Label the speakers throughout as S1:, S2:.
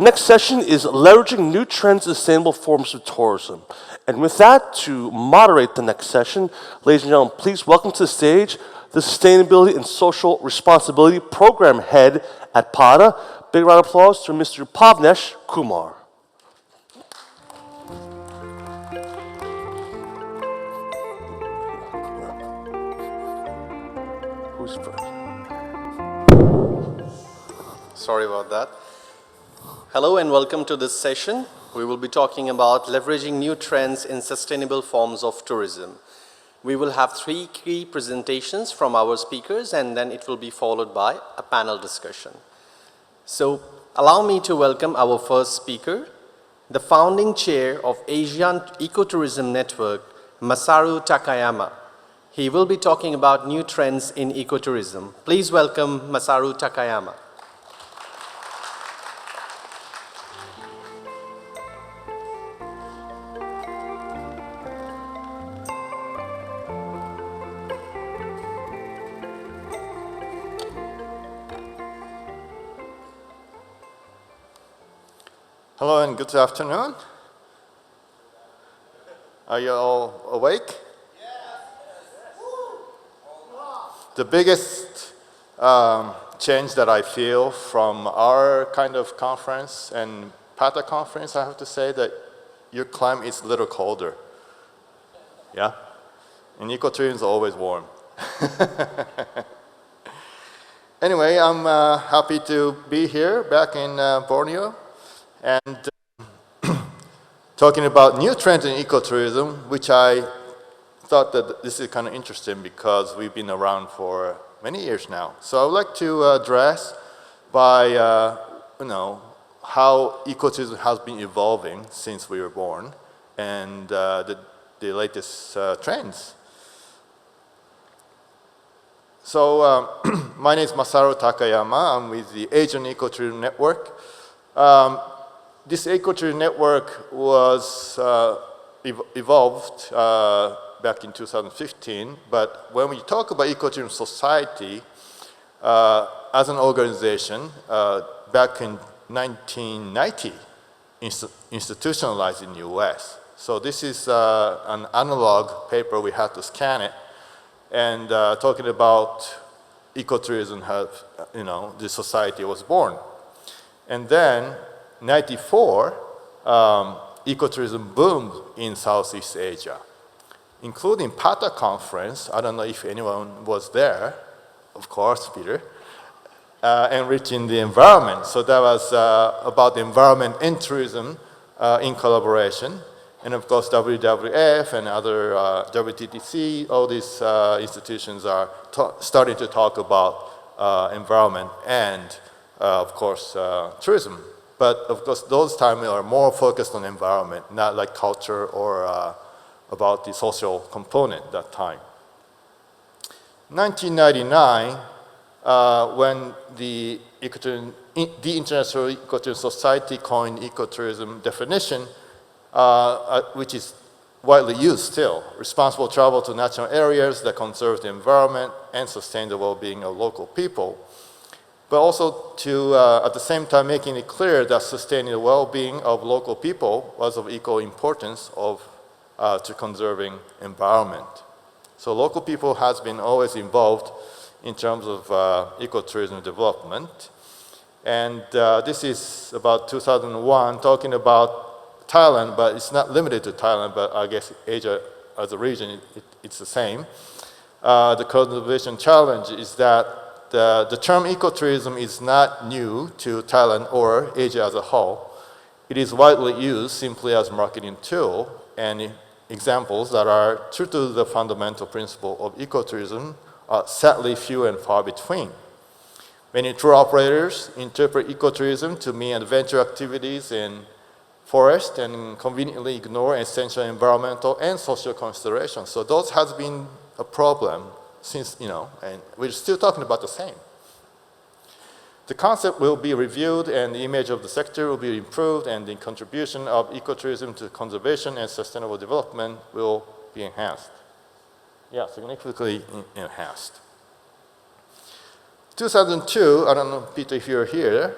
S1: Next session is leveraging new trends and sustainable forms of tourism. And with that, to moderate the next session, ladies and gentlemen, please welcome to the stage the Sustainability and Social Responsibility Program Head at PADA. Big round of applause to Mr. Pavnesh Kumar. Who's first?
S2: Sorry about that. Hello and welcome to this session. We will be talking about leveraging new trends in sustainable forms of tourism. We will have 3 key presentations from our speakers and then it will be followed by a panel discussion. So allow me to welcome our first speaker, the founding chair of Asian Ecotourism Network, Masaru Takayama. He will be talking about new trends in ecotourism. Please welcome Masaru Takayama.
S3: Hello and good afternoon. Are you all awake? The biggest change that I feel from our kind of conference and PATA conference, I have to say that your climate is a little colder. Yeah? And ecotourism is always warm. Anyway, I'm happy to be here back in Borneo. And talking about new trends in ecotourism, which I thought that this is kind of interesting because we've been around for many years now. So I would like to address by, how ecotourism has been evolving since we were born and the latest trends. So my name is Masaru Takayama. I'm with the Asian Ecotourism Network. This ecotourism network was evolved back in 2015, but when we talk about ecotourism society as an organization, back in 1990, institutionalized in the US. So this is an analog paper, we had to scan it, and talking about ecotourism, the society was born. And then 94, ecotourism boomed in Southeast Asia, including PATA conference. I don't know if anyone was there, of course, Peter, enriching the environment. So that was about the environment and tourism in collaboration. And of course, WWF and other WTTC, all these institutions are starting to talk about environment and, of course, tourism. But of course, those times are more focused on environment, not like culture or about the social component that time. 1999, when the International Ecotourism Society coined ecotourism definition, which is widely used still, responsible travel to natural areas that conserve the environment and sustain the well-being of local people. But also to, at the same time, making it clear that sustaining the well-being of local people was of equal importance to conserving environment. So local people has been always involved in terms of ecotourism development. And this is about 2001, talking about Thailand, but it's not limited to Thailand, but I guess Asia as a region, it's the same. The conservation challenge is that the term ecotourism is not new to Thailand or Asia as a whole. It is widely used simply as a marketing tool, and examples that are true to the fundamental principle of ecotourism are sadly few and far between. Many tour operators interpret ecotourism to mean adventure activities in forest and conveniently ignore essential environmental and social considerations. So those has been a problem since, and we're still talking about the same. The concept will be reviewed and the image of the sector will be improved and the contribution of ecotourism to conservation and sustainable development will be enhanced. Yeah, significantly enhanced. 2002, I don't know, Peter, if you're here,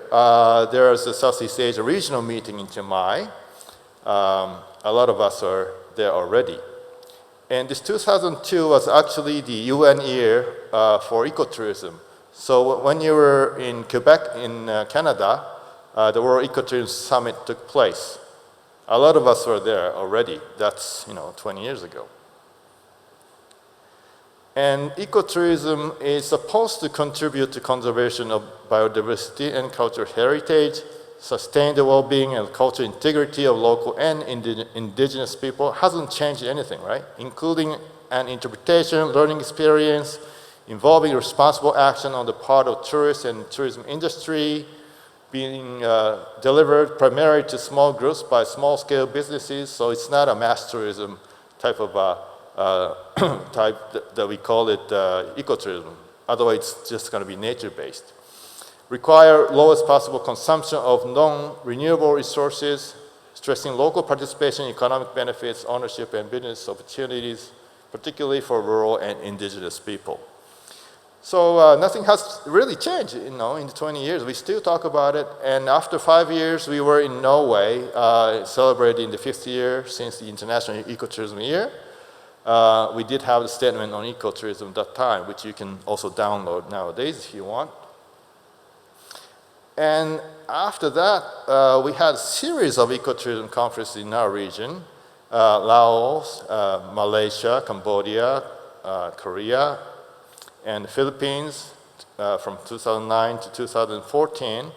S3: there was a Southeast Asia regional meeting in Chiang. A lot of us are there already. And this 2002 was actually the UN year for ecotourism. So when you were in Quebec, in Canada, the World Ecotourism Summit took place. A lot of us were there already. That's 20 years ago. And ecotourism is supposed to contribute to conservation of biodiversity and cultural heritage, sustain the well-being and cultural integrity of local and indigenous people. Hasn't changed anything, right? Including an interpretation, learning experience, involving responsible action on the part of tourists and tourism industry, being delivered primarily to small groups by small-scale businesses. So it's not a mass tourism type of type that we call it ecotourism. Otherwise, it's just going to be nature-based. Require lowest possible consumption of non-renewable resources, stressing local participation, economic benefits, ownership, and business opportunities, particularly for rural and indigenous people. So nothing has really changed, in the 20 years. We still talk about it, and after 5 years, we were in Norway celebrating the 5th year since the International Ecotourism Year. We did have a statement on ecotourism at that time, which you can also download nowadays if you want. And after that, we had a series of ecotourism conferences in our region, Laos, Malaysia, Cambodia, Korea, and the Philippines from 2009 to 2014,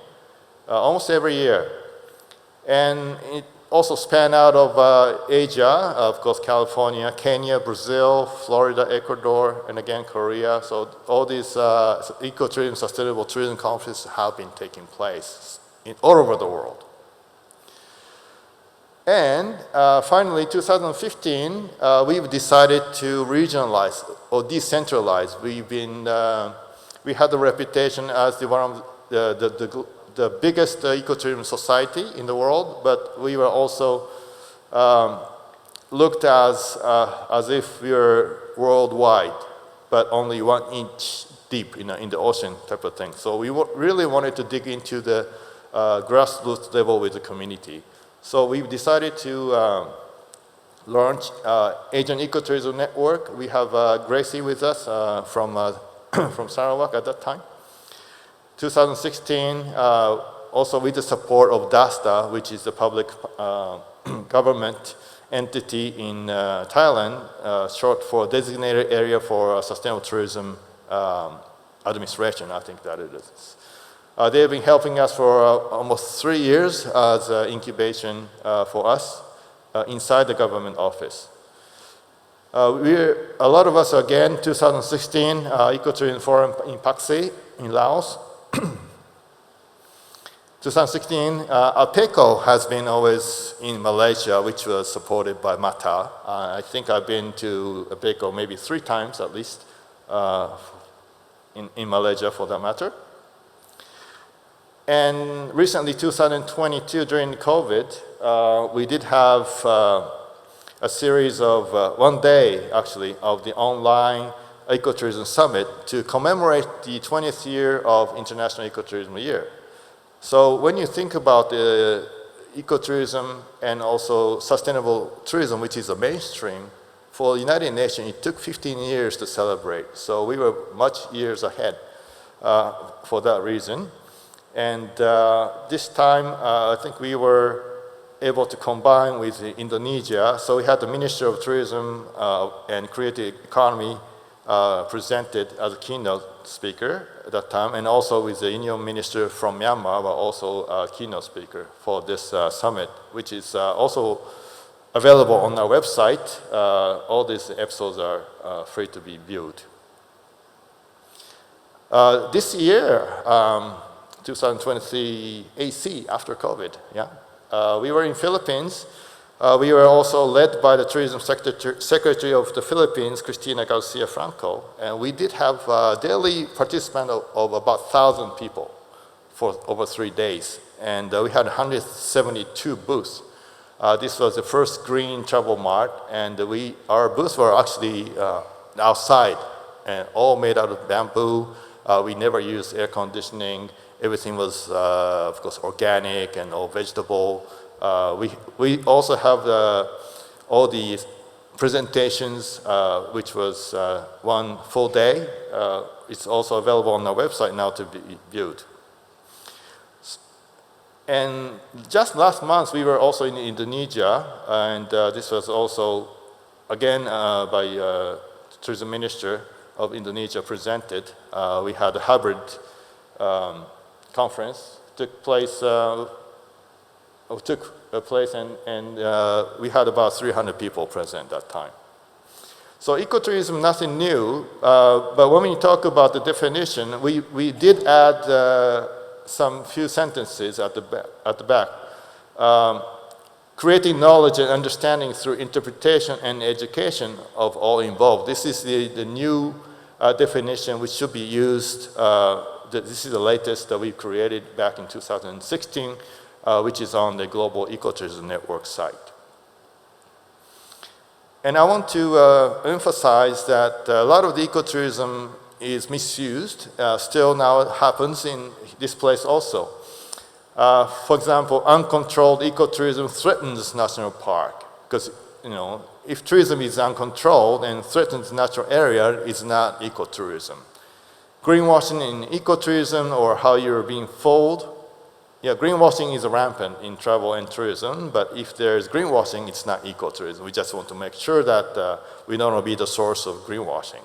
S3: almost every year. And it also span out of Asia, of course, California, Kenya, Brazil, Florida, Ecuador, and again, Korea. So all these ecotourism, sustainable tourism conferences have been taking place all over the world. And finally, 2015, we've decided to regionalize or decentralize. We had the reputation as one of the biggest ecotourism society in the world, but we were also looked as if we were worldwide, but only 1 inch deep in the ocean type of thing. So we really wanted to dig into the grassroots level with the community. So we've decided to launch Asian Ecotourism Network. We have Gracie with us from Sarawak at that time. 2016, also with the support of DASTA, which is the public government entity in Thailand, short for Designated Area for Sustainable Tourism Administration, I think that it is. They have been helping us for almost 3 years as incubation for us inside the government office. A lot of us, again, 2016, Ecotourism Forum in Paksay in Laos. 2016, APECO has been always in Malaysia, which was supported by MATA. I think I've been to APECO maybe 3 times at least in Malaysia for that matter. And recently, 2022, during COVID, we did have a series of 1 day, actually, of the online Ecotourism Summit to commemorate the 20th year of International Ecotourism Year. So when you think about ecotourism and also sustainable tourism, which is a mainstream, for the United Nations, it took 15 years to celebrate. So we were much years ahead for that reason. And this time, I think we were able to combine with Indonesia. So we had the Minister of Tourism and Creative Economy presented as a keynote speaker at that time, and also with the Union Minister from Myanmar, but also a keynote speaker for this summit, which is also available on our website. All these episodes are free to be viewed. This year, 2023 AC, after COVID, we were in Philippines. We were also led by the Tourism Secretary of the Philippines, Cristina Garcia Franco, and we did have a daily participant of about 1,000 people for over 3 days, and we had 172 booths. This was the first green travel mart, and our booths were actually outside, and all made out of bamboo, We never used air conditioning. Everything was, of course, organic and all vegetable. We also have all the presentations, which was one full day. It's also available on our website now to be viewed. And just last month, we were also in Indonesia, and this was also, again, by tourism minister of Indonesia presented. We had a hybrid conference, took place, and we had about 300 people present that time. So ecotourism, nothing new, but when we talk about the definition, we did add some few sentences at the back. Creating knowledge and understanding through interpretation and education of all involved. This is the new definition which should be used. This is the latest that we created back in 2016, which is on the Global Ecotourism Network site. And I want to emphasize that a lot of the ecotourism is misused. Still now it happens in this place also. For example, uncontrolled ecotourism threatens national park because, if tourism is uncontrolled and threatens natural area, it's not ecotourism. Greenwashing in ecotourism or how you're being fooled. Yeah, greenwashing is rampant in travel and tourism, but if there's greenwashing, it's not ecotourism. We just want to make sure that we don't want to be the source of greenwashing.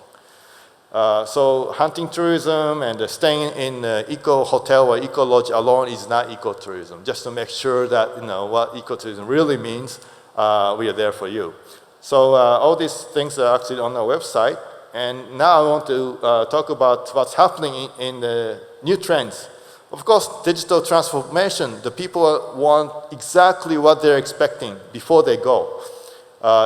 S3: So hunting tourism and staying in eco hotel or eco lodge alone is not ecotourism. Just to make sure that what ecotourism really means, we are there for you. So all these things are actually on our website. And now I want to talk about what's happening in the new trends. Of course, digital transformation. The people want exactly what they're expecting before they go.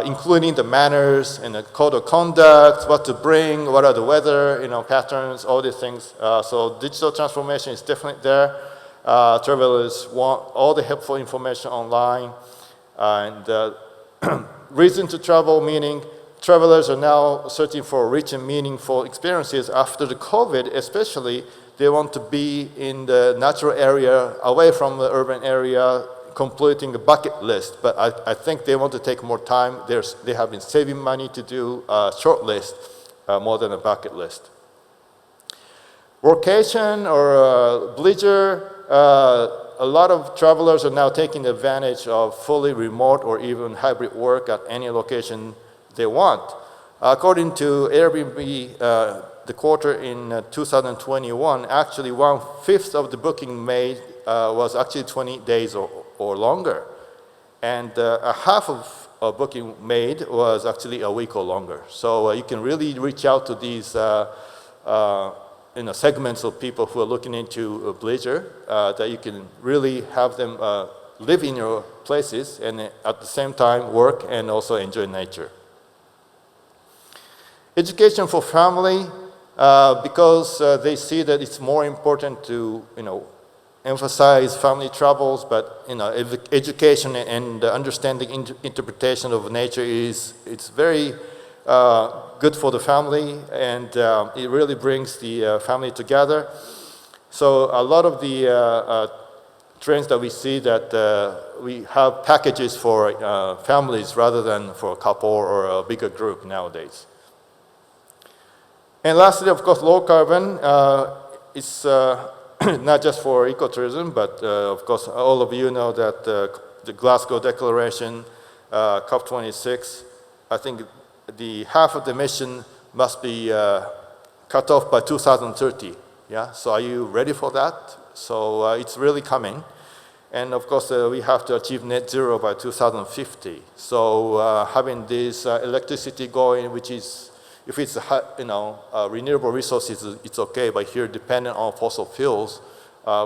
S3: Including the manners and the code of conduct, what to bring, what are the weather, patterns, all these things. So digital transformation is definitely there. Travelers want all the helpful information online. And reason to travel, meaning travelers are now searching for rich and meaningful experiences after the COVID, especially. They want to be in the natural area, away from the urban area, completing the bucket list, but I think they want to take more time. They have been saving money to do a short list more than a bucket list. Workation or leisure, a lot of travelers are now taking advantage of fully remote or even hybrid work at any location they want. According to Airbnb, the quarter in 2021, actually 1/5 of the booking made was actually 20 days or longer. And half of booking made was actually a week or longer. So you can really reach out to these segments of people who are looking into leisure, that you can really have them live in your places and at the same time work and also enjoy nature. Education for family, because they see that it's more important to, emphasize family travels, but education and understanding interpretation of nature it's very good for the family, and it really brings the family together. So a lot of the trends that we see that we have packages for families rather than for a couple or a bigger group nowadays. And lastly, of course, low carbon is not just for ecotourism, but of course, all of you know that the Glasgow Declaration, COP26, I think the half of the emission must be cut off by 2030. Yeah, so are you ready for that? So it's really coming. And of course, we have to achieve net zero by 2050. So having this electricity going, which is, if it's renewable resources, it's okay. But here, dependent on fossil fuels,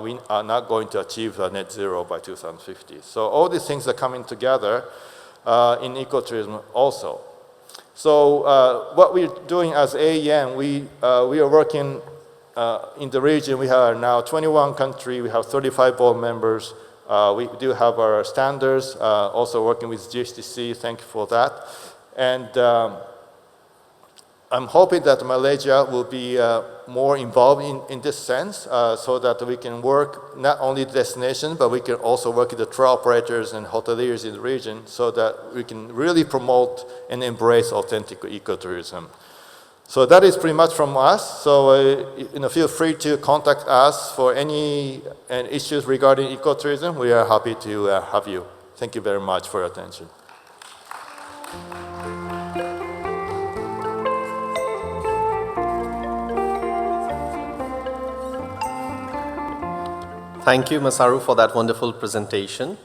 S3: we are not going to achieve net zero by 2050. So all these things are coming together in ecotourism also. So what we're doing as AEM, we are working in the region. We have now 21 countries. We have 35 board members. We do have our standards, also working with GHTC. Thank you for that. And I'm hoping that Malaysia will be more involved in this sense so that we can work not only the destination, but we can also work with the tour operators and hoteliers in the region so that we can really promote and embrace authentic ecotourism. So that is pretty much from us. So feel free to contact us for any issues regarding ecotourism. We are happy to have you. Thank you very much for your attention.
S2: Thank you, Masaru, for that wonderful presentation.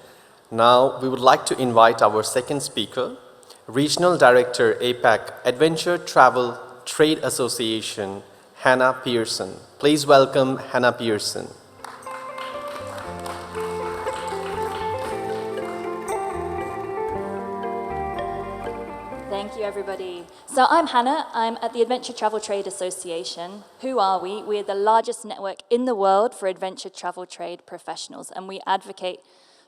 S2: Now, we would like to invite our second speaker, Regional Director, APAC Adventure Travel Trade Association, Hannah Pearson. Please welcome Hannah Pearson.
S4: Thank you, everybody. So I'm Hannah. I'm at the Adventure Travel Trade Association. Who are we? We're the largest network in the world for adventure travel trade professionals, and we advocate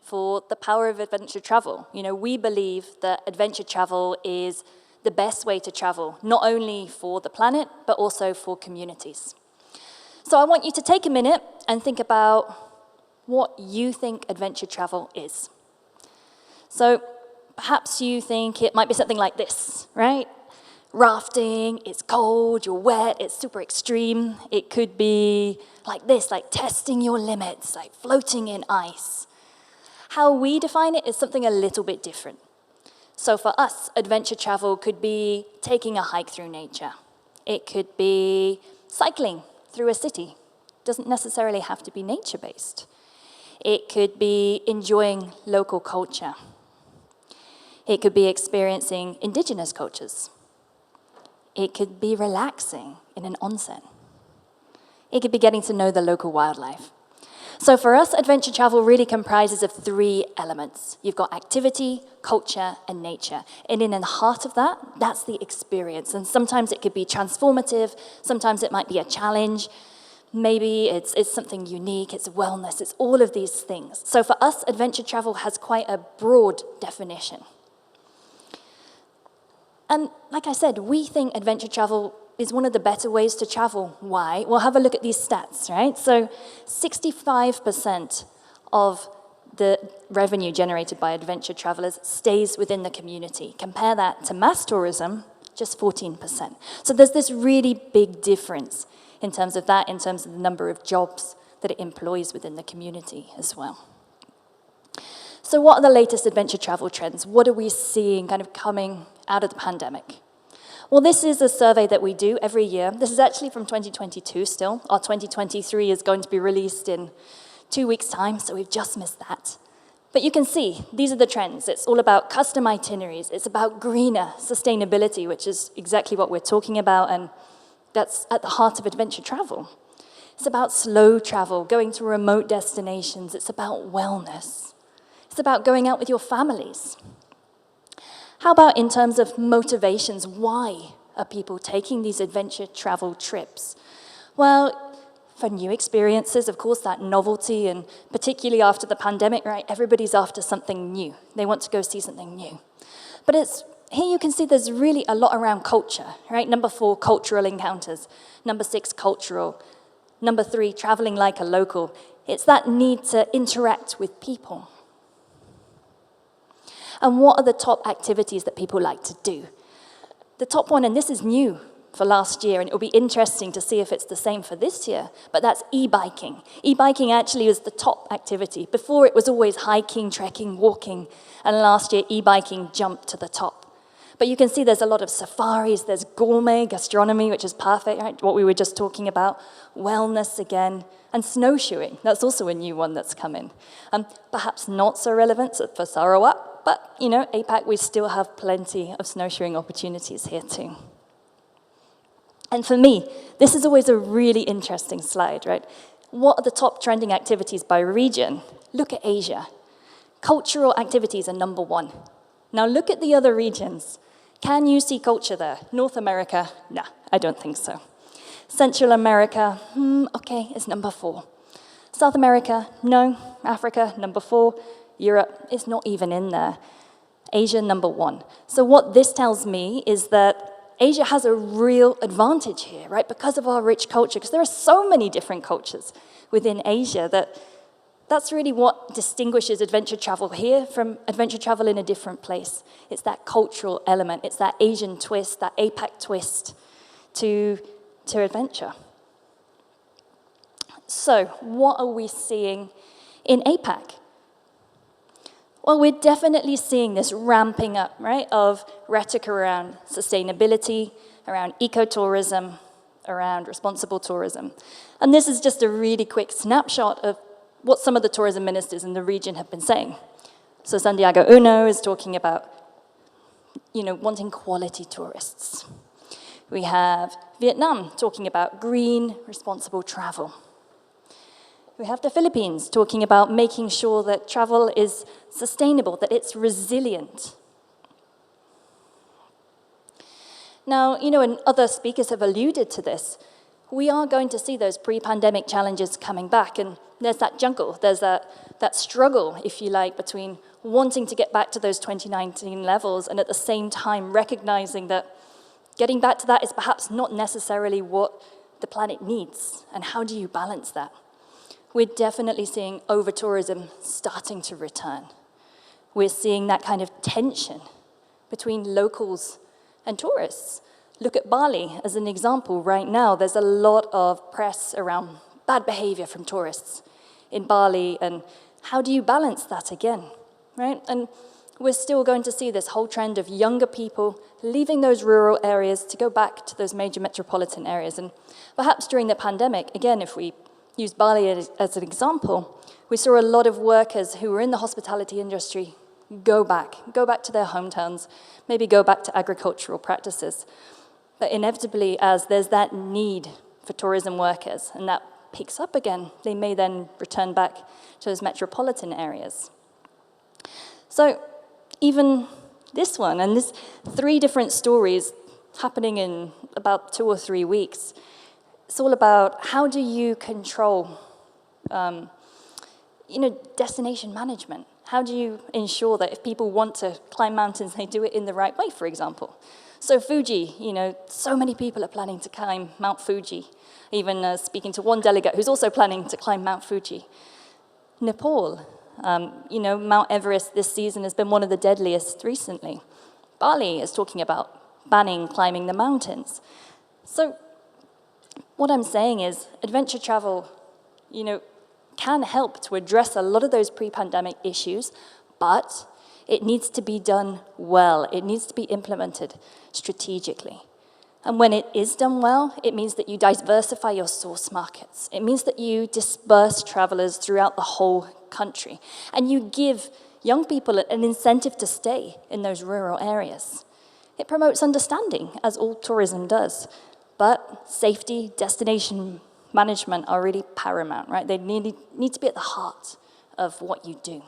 S4: for the power of adventure travel. You know, we believe that adventure travel is the best way to travel, not only for the planet, but also for communities. So I want you to take a minute and think about what you think adventure travel is. So perhaps you think it might be something like this, right? Rafting, it's cold, you're wet, it's super extreme. It could be like this, like testing your limits, like floating in ice. How we define it is something a little bit different. So for us, adventure travel could be taking a hike through nature. It could be cycling through a city. Doesn't necessarily have to be nature-based. It could be enjoying local culture. It could be experiencing indigenous cultures. It could be relaxing in an onsen. It could be getting to know the local wildlife. So for us, adventure travel really comprises of 3 elements. You've got activity, culture, and nature. And in the heart of that, that's the experience. And sometimes it could be transformative, sometimes it might be a challenge, maybe it's something unique, it's wellness, it's all of these things. So for us, adventure travel has quite a broad definition. And like I said, we think adventure travel is one of the better ways to travel. Why? Well, have a look at these stats, right? So 65% of the revenue generated by adventure travelers stays within the community. Compare that to mass tourism, just 14%. So there's this really big difference in terms of that, in terms of the number of jobs that it employs within the community as well. So what are the latest adventure travel trends? What are we seeing kind of coming out of the pandemic? Well, this is a survey that we do every year. This is actually from 2022 still. Our 2023 is going to be released in 2 weeks' time, so we've just missed that. But you can see, these are the trends. It's all about custom itineraries. It's about greener sustainability, which is exactly what we're talking about, and that's at the heart of adventure travel. It's about slow travel, going to remote destinations. It's about wellness. It's about going out with your families. How about in terms of motivations? Why are people taking these adventure travel trips? Well, for new experiences, of course, that novelty, and particularly after the pandemic, right? Everybody's after something new. They want to go see something new. But here you can see there's really a lot around culture, right? Number 4, cultural encounters. Number 6, cultural. Number 3, traveling like a local. It's that need to interact with people. And what are the top activities that people like to do? The top one, and this is new for last year, and it'll be interesting to see if it's the same for this year, but that's e-biking. E-biking actually is the top activity. Before it was always hiking, trekking, walking, and last year e-biking jumped to the top. But you can see there's a lot of safaris, there's gourmet gastronomy, which is perfect, right? What we were just talking about, wellness again, and snowshoeing. That's also a new one that's come in. Perhaps not so relevant for Sarawak, but, you know, APAC, we still have plenty of snowshoeing opportunities here too. And for me, this is always a really interesting slide, right? What are the top trending activities by region? Look at Asia. Cultural activities are number 1. Now look at the other regions. Can you see culture there? North America? Nah, I don't think so. Central America? Okay, it's number 4. South America? No. Africa? Number 4. Europe is not even in there. Asia, number 1. So what this tells me is that Asia has a real advantage here, right? Because of our rich culture, because there are so many different cultures within Asia that's really what distinguishes adventure travel here from adventure travel in a different place. It's that cultural element, it's that Asian twist, that APAC twist to adventure. So, what are we seeing in APAC? Well, we're definitely seeing this ramping up, right, of rhetoric around sustainability, around ecotourism, around responsible tourism. And this is just a really quick snapshot of what some of the tourism ministers in the region have been saying. So Santiago Uno is talking about, wanting quality tourists. We have Vietnam talking about green, responsible travel. We have the Philippines talking about making sure that travel is sustainable, that it's resilient. Now, and other speakers have alluded to this, we are going to see those pre-pandemic challenges coming back, and there's that jungle, there's that struggle, if you like, between wanting to get back to those 2019 levels and at the same time recognizing that getting back to that is perhaps not necessarily what the planet needs, and how do you balance that? We're definitely seeing over-tourism starting to return. We're seeing that kind of tension between locals and tourists. Look at Bali as an example. Right now, there's a lot of press around bad behavior from tourists in Bali, and how do you balance that again, right? And we're still going to see this whole trend of younger people leaving those rural areas to go back to those major metropolitan areas. And perhaps during the pandemic, again, if we use Bali as an example, we saw a lot of workers who were in the hospitality industry go back to their hometowns, maybe go back to agricultural practices. But inevitably, as there's that need for tourism workers, and that picks up again, they may then return back to those metropolitan areas. So even this one, and this 3 different stories happening in about 2 or 3 weeks, it's all about how do you control, destination management. How do you ensure that if people want to climb mountains, they do it in the right way, for example? So Fuji, so many people are planning to climb Mount Fuji, even speaking to one delegate who's also planning to climb Mount Fuji. Nepal, Mount Everest this season has been one of the deadliest recently. Bali is talking about banning climbing the mountains. So what I'm saying is adventure travel, can help to address a lot of those pre-pandemic issues, but it needs to be done well. It needs to be implemented strategically. And when it is done well, it means that you diversify your source markets. It means that you disperse travelers throughout the whole country. And you give young people an incentive to stay in those rural areas. It promotes understanding, as all tourism does. But safety, destination management are really paramount, right? They need to be at the heart of what you do.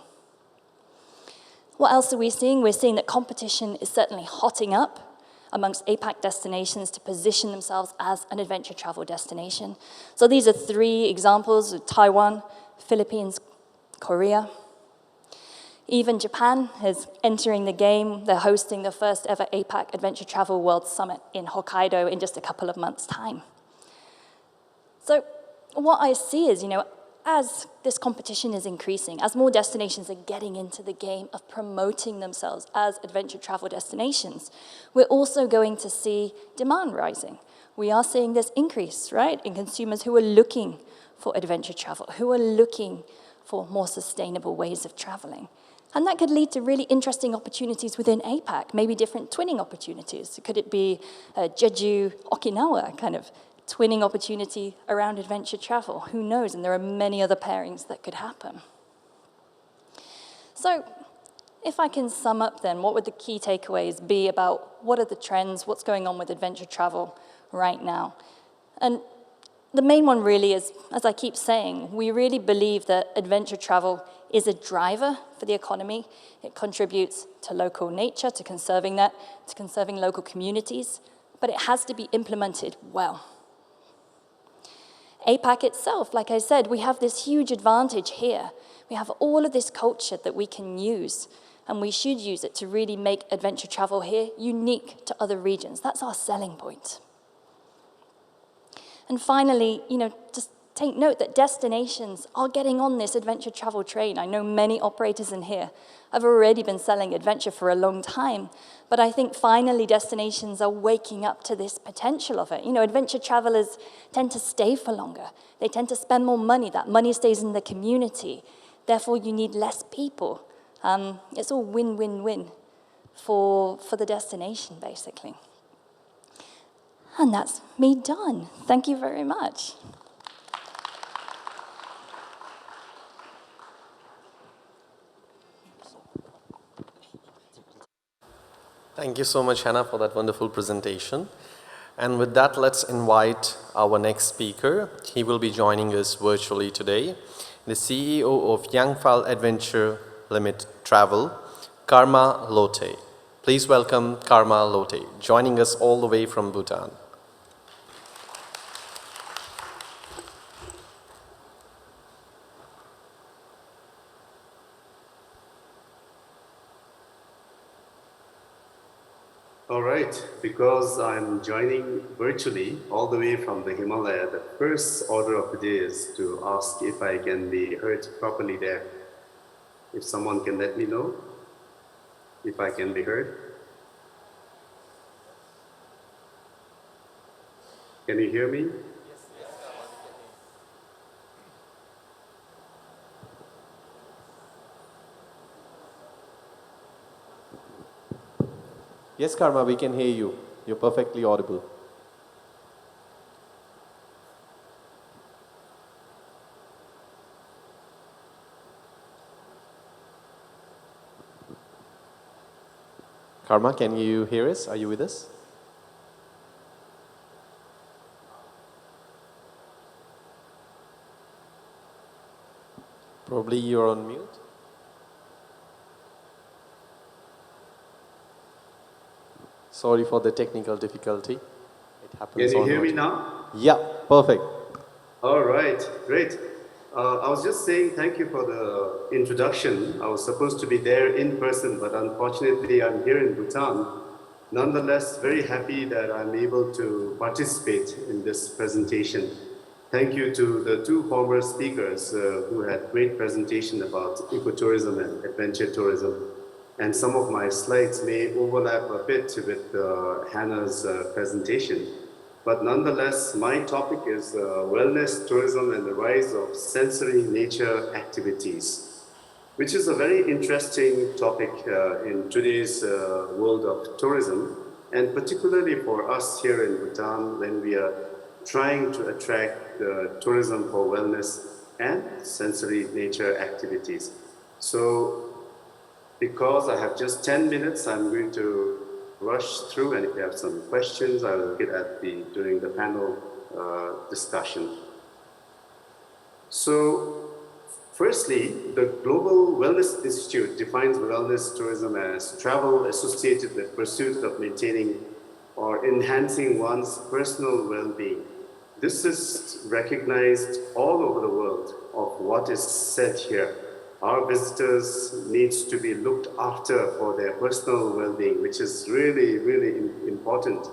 S4: What else are we seeing? We're seeing that competition is certainly hotting up amongst APAC destinations to position themselves as an adventure travel destination. So these are 3 examples of Taiwan, Philippines, Korea. Even Japan is entering the game. They're hosting the first ever APAC Adventure Travel World Summit in Hokkaido in just a couple of months' time. So what I see is, as this competition is increasing, as more destinations are getting into the game of promoting themselves as adventure travel destinations, we're also going to see demand rising. We are seeing this increase, right, in consumers who are looking for adventure travel, who are looking for more sustainable ways of traveling. And that could lead to really interesting opportunities within APAC, maybe different twinning opportunities. Could it be a Jeju, Okinawa kind of twinning opportunity around adventure travel? Who knows? And there are many other pairings that could happen. So if I can sum up then, what would the key takeaways be about what are the trends, what's going on with adventure travel right now? And the main one really is, as I keep saying, we really believe that adventure travel is a driver for the economy. It contributes to local nature, to conserving that, to conserving local communities, but it has to be implemented well. APAC itself, like I said, we have this huge advantage here. We have all of this culture that we can use and we should use it to really make adventure travel here unique to other regions. That's our selling point. And finally, just take note that destinations are getting on this adventure travel train. I know many operators in here have already been selling adventure for a long time, but I think finally destinations are waking up to this potential of it. Adventure travelers tend to stay for longer. They tend to spend more money. That money stays in the community. Therefore, you need less people. It's all win-win-win for the destination, basically. And that's me done. Thank you very much.
S2: Thank you so much, Hannah, for that wonderful presentation. And with that, let's invite our next speaker. He will be joining us virtually today, the CEO of Youngfile Adventure Limit Travel, Karma Lote. Please welcome Karma Lote, joining us all the way from Bhutan.
S5: All right, because I'm joining virtually all the way from the Himalaya, the first order of the day is to ask if I can be heard properly there. If someone can let me know if I can be heard. Can you hear me?
S2: Yes, Karma, we can hear you. You're perfectly audible. Karma, can you hear us? Are you with us? Probably you're on mute. Sorry for the technical difficulty. It happens.
S5: Can you hear me now?
S2: Yeah, perfect.
S5: All right, great. I was just saying thank you for the introduction. I was supposed to be there in person, but unfortunately I'm here in Bhutan. Nonetheless, very happy that I'm able to participate in this presentation. Thank you to the two former speakers who had great presentation about ecotourism and adventure tourism. And some of my slides may overlap a bit with Hannah's presentation. But nonetheless, my topic is wellness tourism and the rise of sensory nature activities, which is a very interesting topic in today's world of tourism, and particularly for us here in Bhutan when we are trying to attract tourism for wellness and sensory nature activities. So because I have just 10 minutes, I'm going to rush through, and if you have some questions, I will get at during the panel discussion. So, firstly, the Global Wellness Institute defines wellness tourism as travel associated with pursuit of maintaining or enhancing one's personal well-being. This is recognized all over the world of what is said here. Our visitors needs to be looked after for their personal well-being, which is really, really important.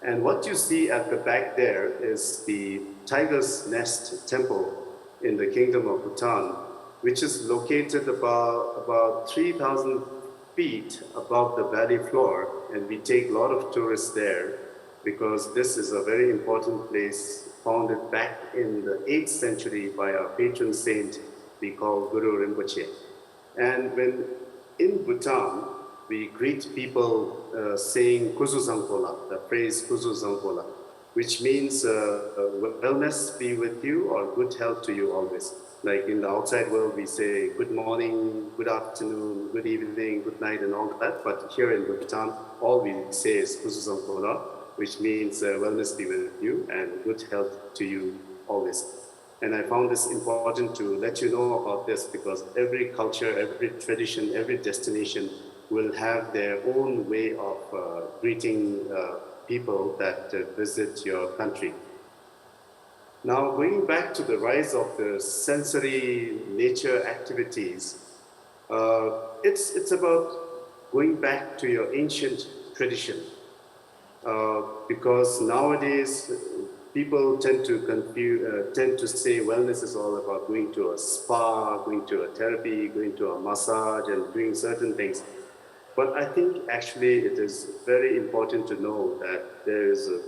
S5: And what you see at the back there is the Tiger's Nest Temple in the Kingdom of Bhutan, which is located about 3,000 feet above the valley floor, and we take a lot of tourists there because this is a very important place founded back in the 8th century by our patron saint we call Guru Rinpoche. And when in Bhutan, we greet people saying Kuzu Zangpola, the phrase Kuzu Zangpola, which means wellness be with you or good health to you always. Like in the outside world, we say good morning, good afternoon, good evening, good night, and all that. But here in Bhutan, all we say is Kuzu Zangpola, which means wellness be with you and good health to you always. And I found this important to let you know about this because every culture, every tradition, every destination will have their own way of greeting people that visit your country. Now, going back to the rise of the sensory nature activities, It's about going back to your ancient tradition. Because nowadays people tend to say wellness is all about going to a spa, going to a therapy, going to a massage, and doing certain things. But I think actually it is very important to know that there is a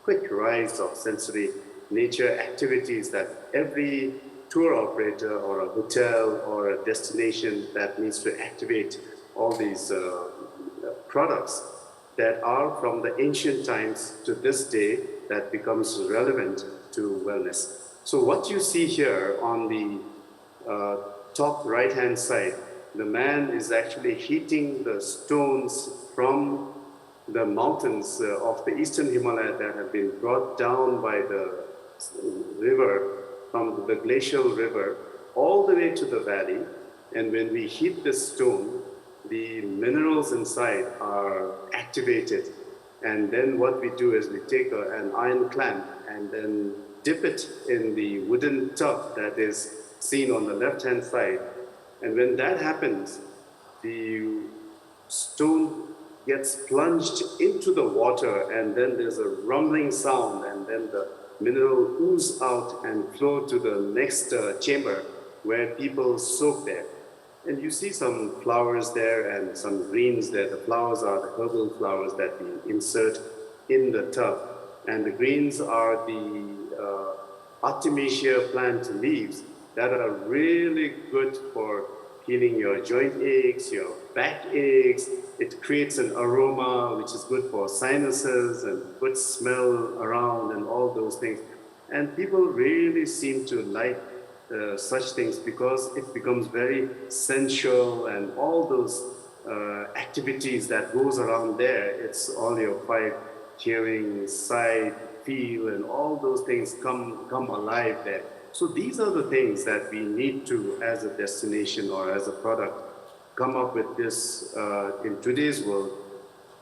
S5: quick rise of sensory nature activities that every tour operator or a hotel or a destination that needs to activate all these products that are from the ancient times to this day that becomes relevant to wellness. So what you see here on the top right hand side, the man is actually heating the stones from the mountains of the eastern Himalaya that have been brought down by the river, from the glacial river, all the way to the valley. And when we heat the stone, the minerals inside are activated. And then what we do is we take an iron clamp and then dip it in the wooden tub that is seen on the left-hand side. And when that happens, the stone gets plunged into the water, and then there's a rumbling sound, and then the mineral ooze out and flow to the next chamber where people soak there. And you see some flowers there and some greens there. The flowers are the herbal flowers that we insert in the tub. And the greens are the Artemisia plant leaves that are really good for healing your joint aches, your back aches. It creates an aroma which is good for sinuses and good smell around and all those things. And people really seem to like such things because it becomes very sensual, and all those activities that goes around there, it's all your five hearing, sight, feel, and all those things come alive there. So these are the things that we need to, as a destination or as a product, come up with this in today's world,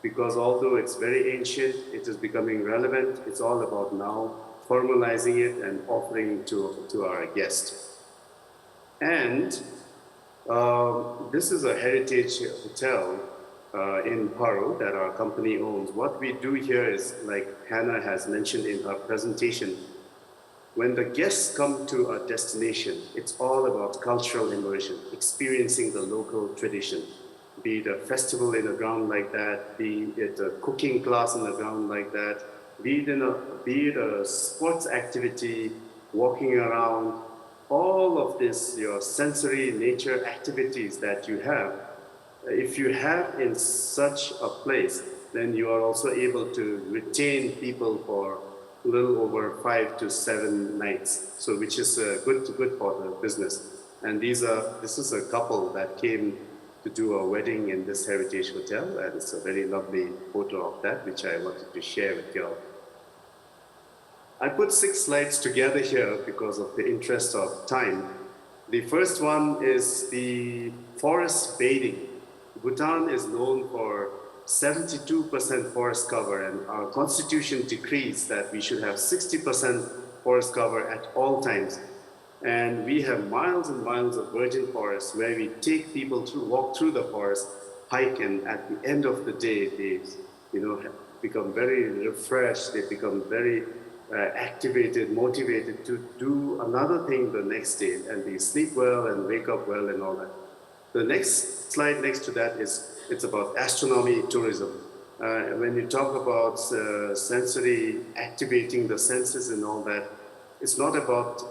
S5: because although it's very ancient, it is becoming relevant. It's all about now formalizing it and offering to our guests. And this is a heritage hotel in Paro that our company owns. What we do here is, like Hannah has mentioned in her presentation, when the guests come to a destination, it's all about cultural immersion, experiencing the local tradition, be it a festival in a ground like that, be it a cooking class in a ground like that, be it a sports activity, walking around, all of this, your sensory nature activities that you have, if you have in such a place, then you are also able to retain people for a little over 5 to 7 nights, so which is good for the business. And this is a couple that came to do a wedding in this heritage hotel, and it's a very lovely photo of that, which I wanted to share with you all. I put 6 slides together here because of the interest of time. The first one is the forest bathing. Bhutan is known for 72% forest cover, and our constitution decrees that we should have 60% forest cover at all times. And we have miles and miles of virgin forest where we take people to walk through the forest, hike, and at the end of the day, they become very refreshed, they become very activated, motivated to do another thing the next day, and they sleep well and wake up well and all that. The next slide next to that it's about astronomy tourism. When you talk about sensory activating the senses and all that, it's not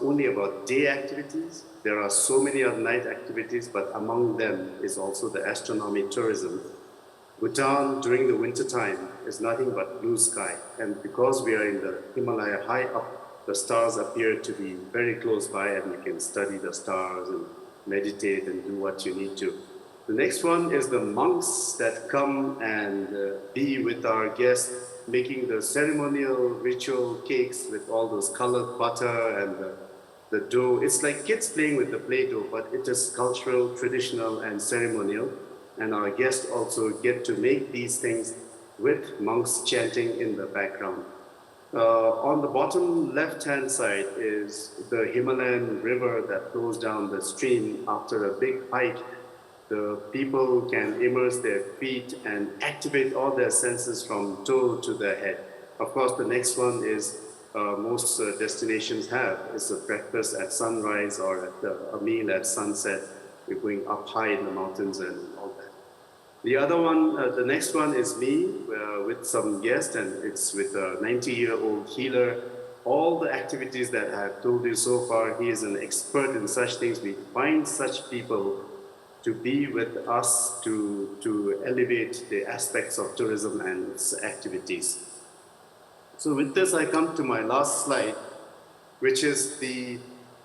S5: only about day activities. There are so many other night activities, but among them is also the astronomy tourism. Bhutan during the winter time is nothing but blue sky, and because we are in the Himalaya high up, the stars appear to be very close by, and you can study the stars and meditate and do what you need to. The next one is the monks that come and be with our guests, making the ceremonial ritual cakes with all those colored butter and the dough. It's like kids playing with the Play-Doh, but it is cultural, traditional, and ceremonial. And our guests also get to make these things with monks chanting in the background. On the bottom left-hand side is the Himalayan river that flows down the stream after a big hike. The people can immerse their feet and activate all their senses from toe to the head. Of course, the next one is most destinations have is a breakfast at sunrise or a meal at sunset. We're going up high in the mountains and all that. The other one, the next one is me with some guests, and it's with a 90-year-old healer. All the activities that I have told you so far, he is an expert in such things. We find such people to be with us to elevate the aspects of tourism and its activities. So with this, I come to my last slide, which is the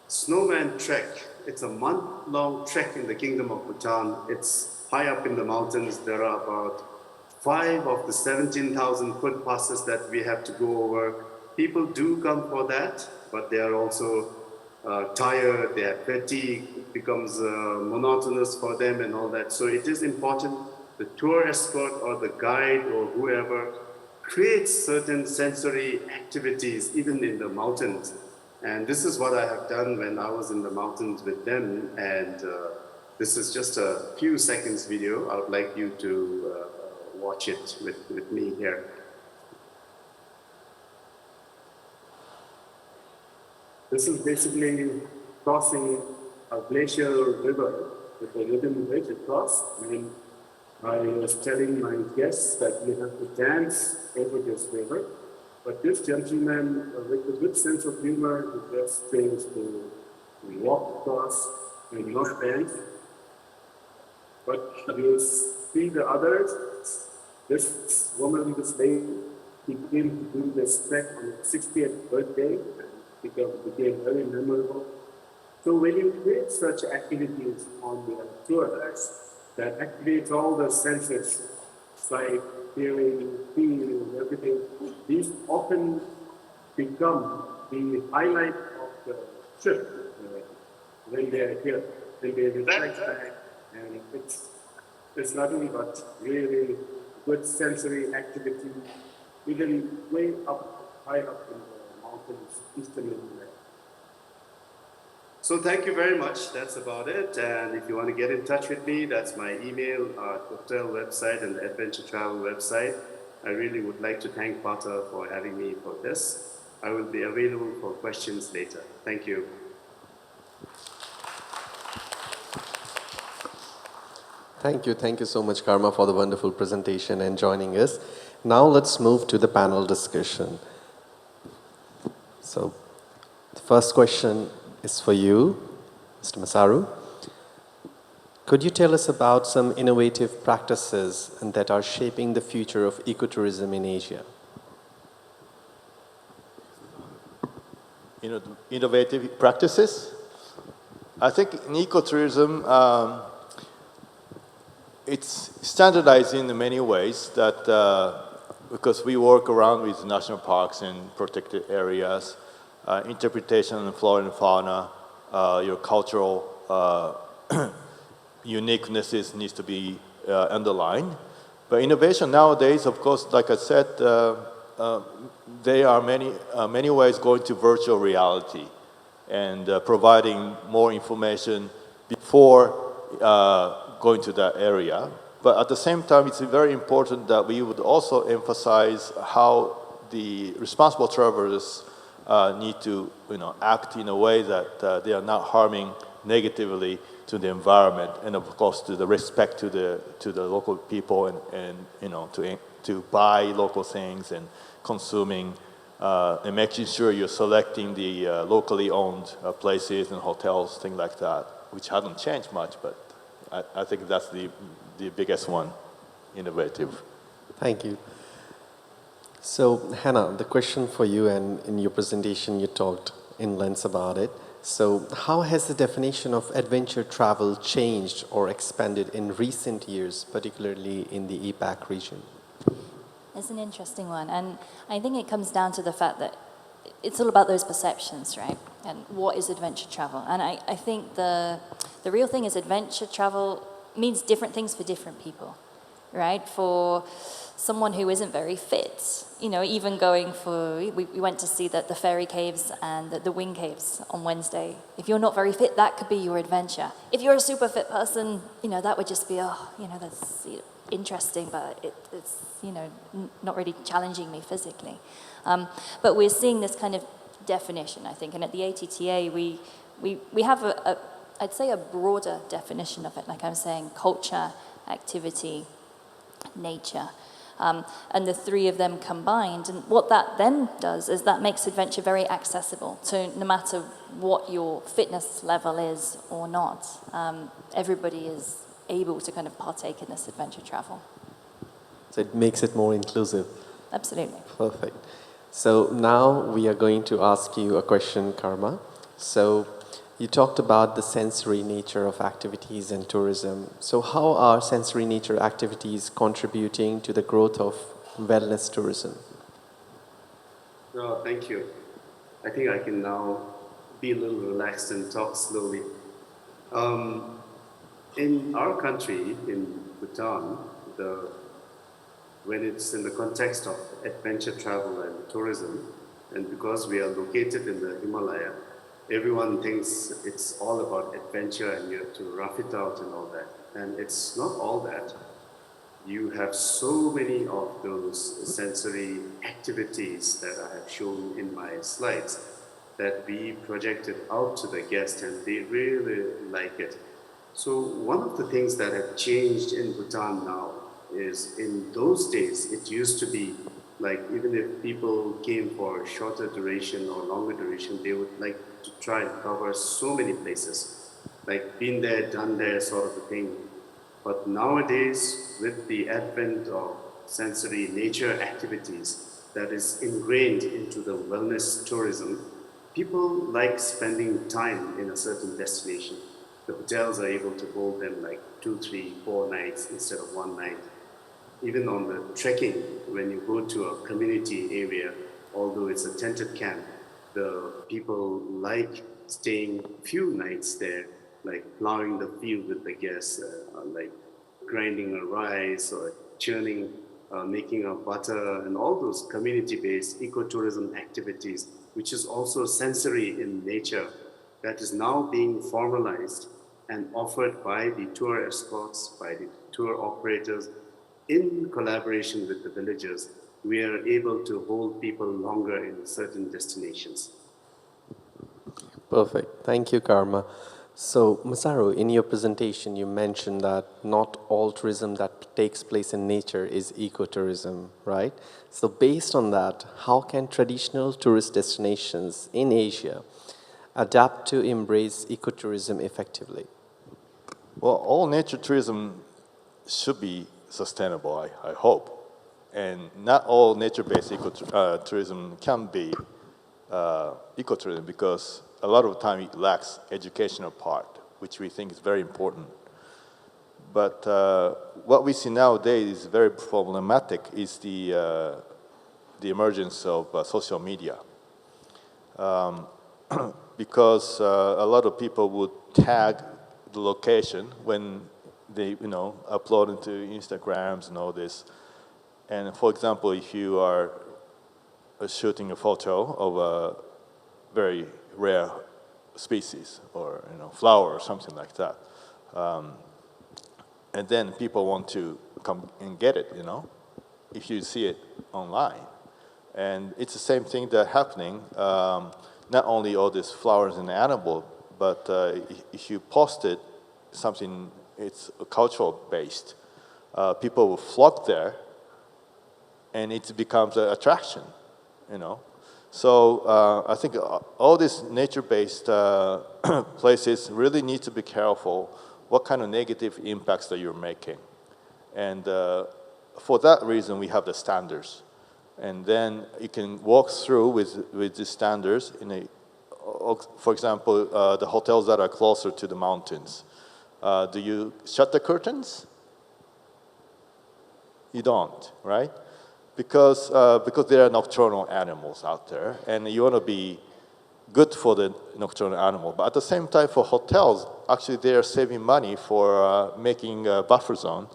S5: Snowman Trek. It's a month-long trek in the Kingdom of Bhutan. It's high up in the mountains. There are about 5 of the 17,000 foot passes that we have to go over. People do come for that, but they are also tired, their fatigue becomes monotonous for them and all that. So it is important the tour escort or the guide or whoever creates certain sensory activities even in the mountains. And this is what I have done when I was in the mountains with them. And this is just a few seconds video. I would like you to watch it with me here. This is basically crossing a glacial river with a rhythm bridge across. And I was telling my guests that we have to dance over this river. But this gentleman, with a good sense of humor, he just chose to walk across and not dance. But you see the others. This woman, this lady, he came to do this trek on her 60th birthday. Because it became very memorable. So when you create such activities on the tours that activates all the senses, sight, hearing, feeling, everything, these often become the highlight of the trip when they are here. When they reflect back, and it's nothing but really good sensory activity, even way up, high up in the mountains, eastern India. So thank you very much. That's about it. And if you want to get in touch with me, that's my email, our hotel website, and the adventure travel website. I really would like to thank Pata for having me for this. I will be available for questions later. Thank you.
S2: Thank you so much, Karma, for the wonderful presentation and joining us. Now let's move to the panel discussion. So the first question is for you, Mr. Masaru. Could you tell us about some innovative practices that are shaping the future of ecotourism in Asia?
S3: Innovative practices? I think in ecotourism, it's standardized in many ways that because we work around with national parks and protected areas, interpretation of flora and fauna, your cultural uniquenesses needs to be underlined. But innovation nowadays, of course, like I said, there are many ways going to virtual reality and providing more information before going to that area. But at the same time, it's very important that we would also emphasize how the responsible travelers need to act in a way that they are not harming negatively to the environment, and of course to the respect to the local people, and to buy local things and consuming and making sure you're selecting the locally owned places and hotels, things like that, which hasn't changed much, but I think that's the biggest one, innovative.
S2: Thank you. So, Hannah, the question for you, and in your presentation you talked in length about it. So, how has the definition of adventure travel changed or expanded in recent years, particularly in the APAC region?
S4: It's an interesting one, and I think it comes down to the fact that it's all about those perceptions, right? And what is adventure travel? And I think the real thing is adventure travel means different things for different people. right? For someone who isn't very fit, even going for, we went to see the fairy caves and the wing caves on Wednesday. If you're not very fit, that could be your adventure. If you're a super fit person, that would just be, that's interesting, but it's, not really challenging me physically. But we're seeing this kind of definition, I think, and at the ATTA, we have I'd say a broader definition of it, like I'm saying, culture, activity, nature. And the three of them combined. And what that then does is that makes adventure very accessible to no matter what your fitness level is or not. Everybody is able to kind of partake in this adventure travel.
S2: So it makes it more inclusive.
S4: Absolutely.
S2: Perfect. So now we are going to ask you a question, Karma. So you talked about the sensory nature of activities and tourism. So how are sensory nature activities contributing to the growth of wellness tourism?
S5: Well, thank you. I think I can now be a little relaxed and talk slowly. In our country, in Bhutan, when it's in the context of adventure travel and tourism, and because we are located in the Himalaya, everyone thinks it's all about adventure and you have to rough it out and all that. And it's not all that. You have so many of those sensory activities that I have shown in my slides that we projected out to the guest and they really like it. So one of the things that have changed in Bhutan now is in those days, it used to be like even if people came for shorter duration or longer duration, they would like to try and cover so many places, like been there, done there sort of a thing. But nowadays, with the advent of sensory nature activities that is ingrained into the wellness tourism, people like spending time in a certain destination. The hotels are able to hold them like 2, 3, 4 nights instead of one night. Even on the trekking, when you go to a community area, although it's a tented camp, the people like staying few nights there, like plowing the field with the guests, like grinding a rice or churning, making a butter, and all those community-based ecotourism activities, which is also sensory in nature, that is now being formalized and offered by the tour escorts, by the tour operators, in collaboration with the villagers. We are able to hold people longer in certain destinations.
S2: Perfect. Thank you, Karma. So, Masaru, in your presentation, you mentioned that not all tourism that takes place in nature is ecotourism, right? So, based on that, how can traditional tourist destinations in Asia adapt to embrace ecotourism effectively?
S3: Well, all nature tourism should be sustainable, I hope. And not all nature-based tourism can be ecotourism because a lot of the time it lacks educational part, which we think is very important. But what we see nowadays is very problematic is the emergence of social media. Because a lot of people would tag the location when they, upload into Instagrams and all this. And for example, if you are shooting a photo of a very rare species or flower or something like that, and then people want to come and get it, if you see it online. And it's the same thing that's happening, not only all these flowers and animals, but if you post it, something it's cultural based, people will flock there and it becomes an attraction, So I think all these nature-based places really need to be careful what kind of negative impacts that you're making. And for that reason, we have the standards. And then you can walk through with the standards for example, the hotels that are closer to the mountains. Do you shut the curtains? You don't, right? Because there are nocturnal animals out there, and you want to be good for the nocturnal animal. But at the same time, for hotels, actually they are saving money for making a buffer zone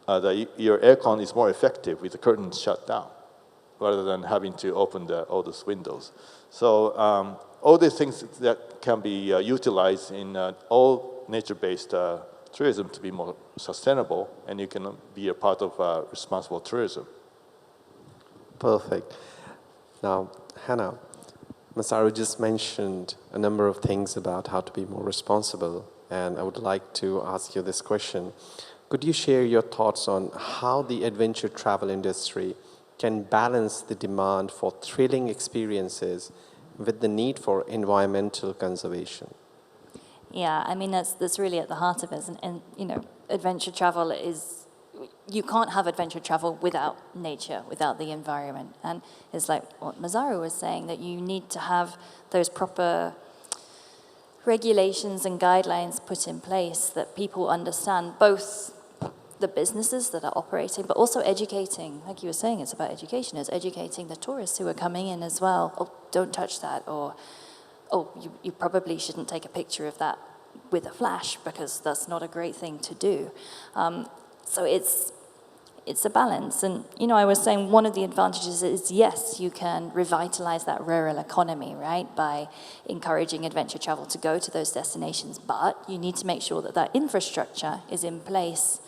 S3: your aircon is more effective with the curtains shut down, rather than having to open all those windows. So all these things that can be utilized in all nature-based tourism to be more sustainable, and you can be a part of responsible tourism.
S2: Perfect. Now, Hannah, Masaru just mentioned a number of things about how to be more responsible, and I would like to ask you this question. Could you share your thoughts on how the adventure travel industry can balance the demand for thrilling experiences with the need for environmental conservation?
S4: Yeah, I mean that's really at the heart of it, and adventure travel is, you can't have adventure travel without nature, without the environment, and it's like what Masaru was saying, that you need to have those proper regulations and guidelines put in place that people understand, both the businesses that are operating, but also educating, like you were saying, it's about education, it's educating the tourists who are coming in as well. Oh, don't touch that, or oh, you probably shouldn't take a picture of that with a flash because that's not a great thing to do. So it's a balance. And, I was saying one of the advantages is, yes, you can revitalize that rural economy, right, by encouraging adventure travel to go to those destinations, but you need to make sure that that infrastructure is in place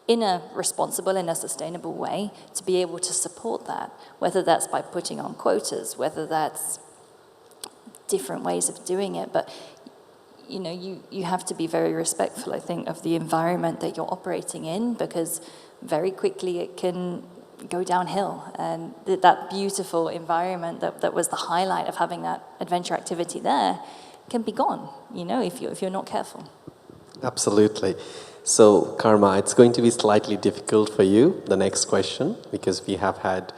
S4: in a responsible, in a sustainable way to be able to support that, whether that's by putting on quotas, whether that's different ways of doing it, but you have to be very respectful, I think, of the environment that you're operating in, because very quickly it can go downhill, and that beautiful environment that was the highlight of having that adventure activity there can be gone, if you're not careful.
S2: Absolutely. So, Karma, it's going to be slightly difficult for you, the next question, because we have had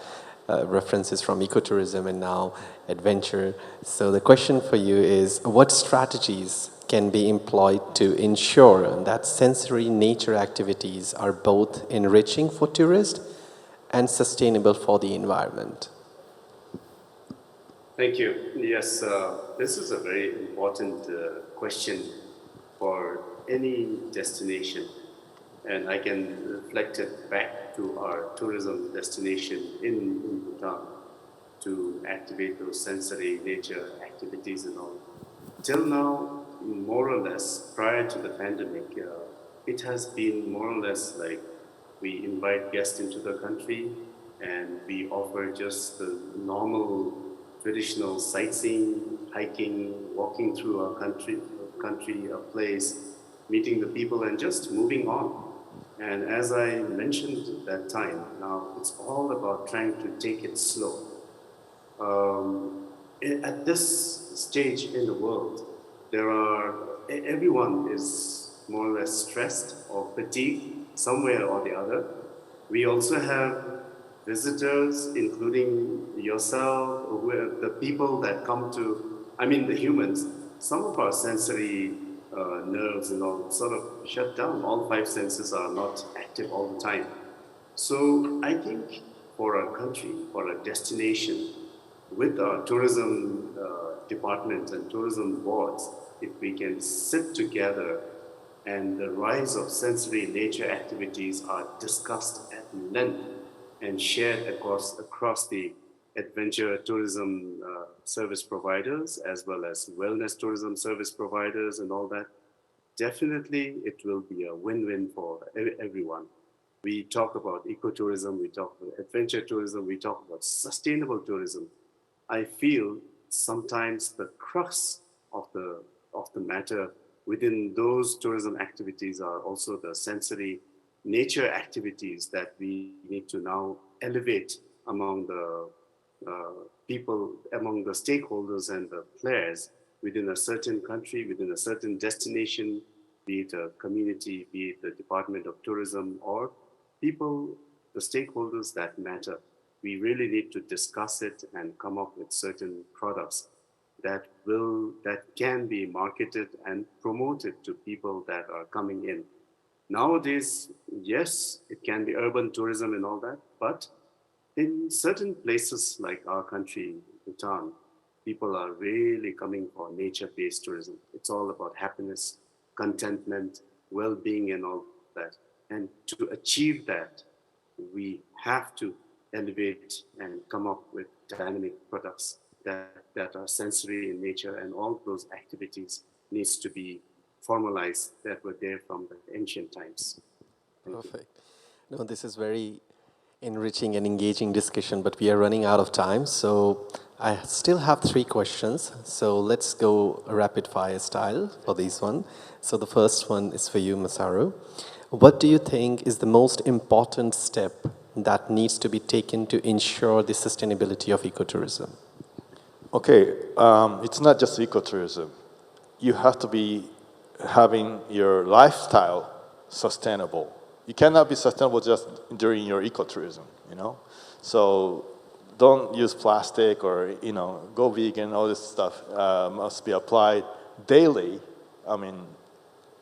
S2: references from ecotourism and now adventure. So the question for you is, what strategies can be employed to ensure that sensory nature activities are both enriching for tourists and sustainable for the environment?
S5: Thank you. Yes, this is a very important question for any destination, and I can reflect it back to our tourism destination in Bhutan to activate those sensory nature activities and all. Till now, more or less, prior to the pandemic, it has been more or less like we invite guests into the country and we offer just the normal traditional sightseeing, hiking, walking through our country, a place, meeting the people, and just moving on. And as I mentioned at that time, now it's all about trying to take it slow. At this stage in the world, everyone is more or less stressed or fatigued somewhere or the other. We also have visitors, including yourself, the people that come to, I mean the humans, some of our sensory nerves and all sort of shut down. All five senses are not active all the time. So I think for a country, for a destination, with our tourism departments and tourism boards, if we can sit together and the rise of sensory nature activities are discussed at length and shared across the adventure tourism service providers as well as wellness tourism service providers and all that, definitely it will be a win-win for everyone. We talk about ecotourism, we talk about adventure tourism, we talk about sustainable tourism. I feel sometimes the crux of the matter within those tourism activities are also the sensory nature activities that we need to now elevate among the people, among the stakeholders and the players within a certain country, within a certain destination, be it a community, be it the Department of Tourism, or people, the stakeholders that matter. We really need to discuss it and come up with certain products that can be marketed and promoted to people that are coming in. Nowadays, yes, it can be urban tourism and all that, but in certain places like our country, Bhutan, people are really coming for nature-based tourism. It's all about happiness, contentment, well-being, and all that. And to achieve that, we have to elevate and come up with dynamic products that are sensory in nature, and all those activities needs to be formalized that were there from the ancient times. Thank you.
S2: Perfect. No, this is very enriching and engaging discussion, but we are running out of time. So I still have three questions. So let's go rapid fire style for this one. So the first one is for you, Masaru. What do you think is the most important step that needs to be taken to ensure the sustainability of ecotourism?
S3: Okay, it's not just ecotourism. You have to be having your lifestyle sustainable. You cannot be sustainable just during your ecotourism, you know? So don't use plastic or, go vegan, all this stuff must be applied daily,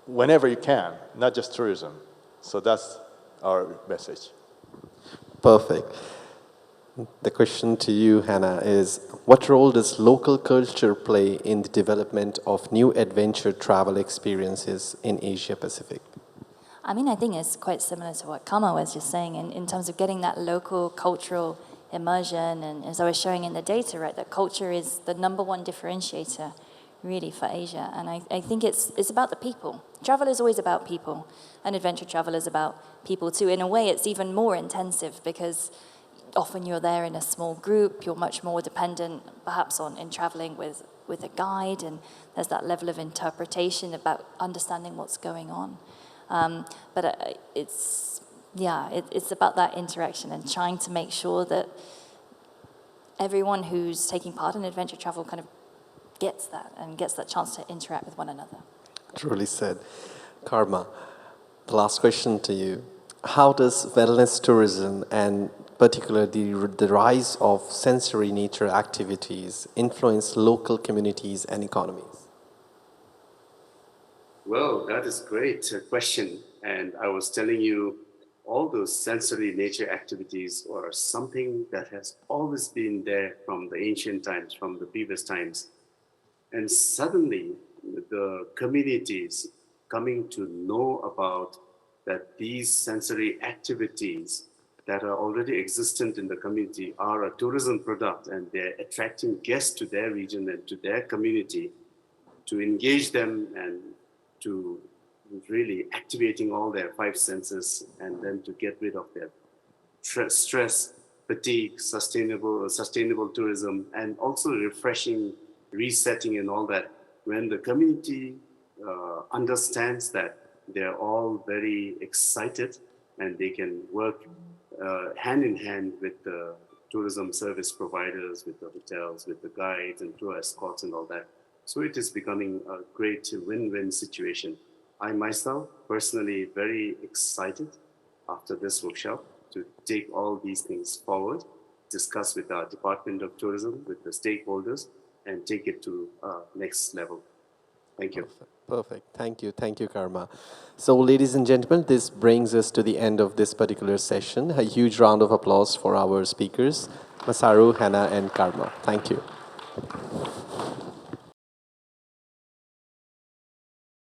S3: whenever you can, not just tourism. So that's our message.
S2: Perfect. The question to you, Hannah, is what role does local culture play in the development of new adventure travel experiences in Asia Pacific?
S4: I think it's quite similar to what Kama was just saying in terms of getting that local cultural immersion. And as I was showing in the data, right, that culture is the number one differentiator really for Asia. And I think it's about the people. Travel is always about people, and adventure travel is about people too. In a way, it's even more intensive because often you're there in a small group, you're much more dependent perhaps in traveling with a guide, and there's that level of interpretation about understanding what's going on. But it's about that interaction and trying to make sure that everyone who's taking part in adventure travel kind of gets that chance to interact with one another.
S2: Truly said. Karma, the last question to you. How does wellness tourism and particularly the rise of sensory nature activities influence local communities and economies?
S5: Well, that is great question. And I was telling you, all those sensory nature activities are something that has always been there from the ancient times, from the previous times. And suddenly, the communities coming to know about that these sensory activities that are already existent in the community are a tourism product, and they're attracting guests to their region and to their community, to engage them and to really activating all their five senses, and then to get rid of their stress, fatigue, sustainable tourism, and also refreshing, resetting, and all that. When the community understands that, they're all very excited, and they can work hand in hand with the tourism service providers, with the hotels, with the guides and tour escorts and all that. So it is becoming a great win-win situation. I myself personally very excited after this workshop to take all these things forward, discuss with our Department of Tourism, with the stakeholders, and take it to next level. Thank you.
S2: Perfect. Thank you. Thank you, Karma. So, ladies and gentlemen, this brings us to the end of this particular session. A huge round of applause for our speakers, Masaru, Hannah, and Karma. Thank you.